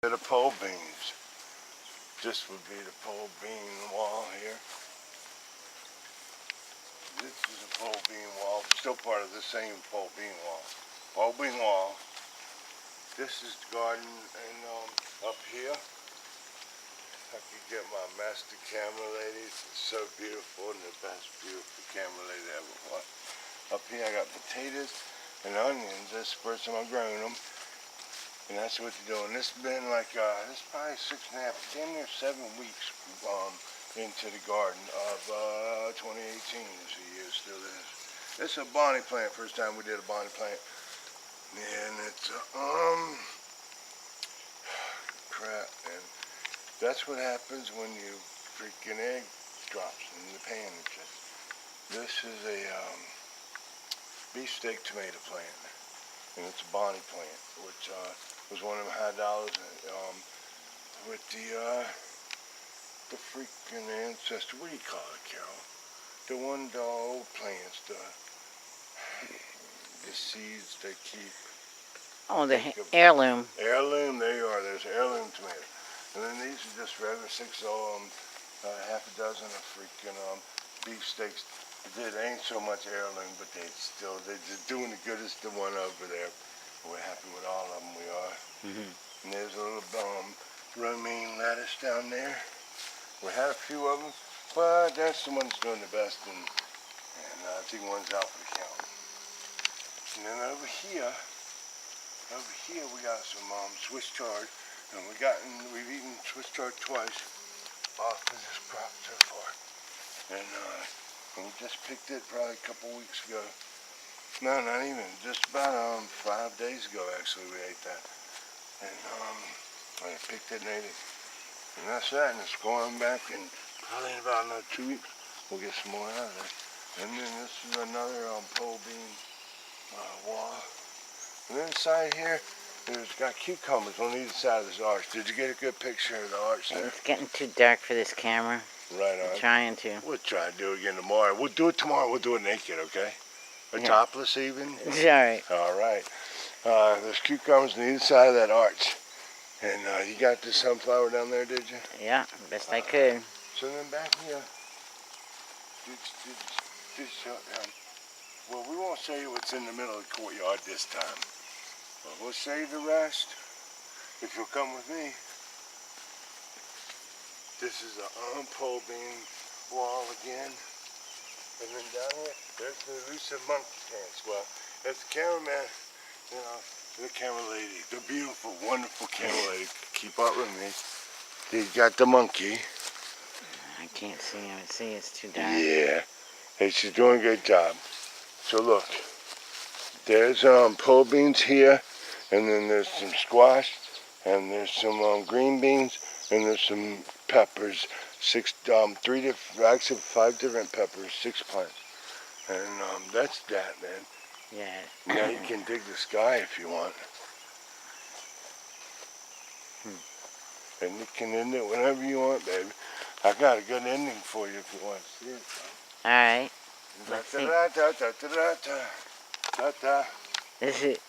The pole beans. This would be the pole bean wall here. This is a pole bean wall, still part of the same pole bean wall. Pole bean wall. This is the garden, and up here, I could get my master camera ladies. It's so beautiful, and the best beautiful camera lady ever was. Up here I got potatoes and onions. That's the first time I've grown them. And that's what they're doing. This has been like, this is probably 6.5, damn near 7 weeks into the garden of 2018 is the year, still is. This is a bonnie plant, first time we did a bonnie plant. And it's, crap, and that's what happens when you freaking egg drops in the pan. This is a beefsteak tomato plant. And it's a bonnie plant, which was one of them high dollars with the freaking ancestor. What do you call it, Carol? The one, the old plants, the seeds they keep. Oh, the heirloom. Heirloom, there you are. There's heirloom tomato. And then these are just regular 6 half a dozen of freaking beefsteaks. It ain't so much heirloom, but they're just doing the goodest, the one over there. We're happy with all of them, we are. And there's a little romaine lettuce down there. We had a few of them, but that's the one that's doing the best, and I think one's out for the count. And then over here we got some Swiss chard, and we've eaten Swiss chard twice off of this crop so far. And we just picked it probably a couple weeks ago. No, not even. Just about 5 days ago, actually, we ate that. And I picked it and ate it. And that's that. And it's going back, and probably in about another 2 weeks, we'll get some more out of there. And then this is another pole bean wall. And then inside here, there's got cucumbers on either side of this arch. Did you get a good picture of the arch there? It's getting too dark for this camera. Right on. I'm trying to. We'll try to do it again tomorrow. We'll do it tomorrow. We'll do it naked, okay? Or topless even. It's all right. All right. There's cucumbers on either side of that arch. And you got this sunflower down there, did you? Yeah, best I could. So then back here, well, we won't say what's in the middle of the courtyard this time. But we'll save the rest if you'll come with me. This is a pole bean wall again. And then down here, there's the elusive monkey pants. Well, that's the cameraman, you know, the camera lady, the beautiful, wonderful camera lady. Keep up with me. They got the monkey. I can't see him. See, it's too dark. Yeah. Hey, she's doing a good job. So look, there's pole beans here, and then there's some squash, and there's some green beans, and there's some peppers. 5 different peppers, 6 plants. And that's that, man. Yeah. Now you can dig the sky if you want. And you can end it whenever you want, baby. I got a good ending for you if you want to see it. All right. Let's see. Da, da, da, da, da, da, da, da. Is it?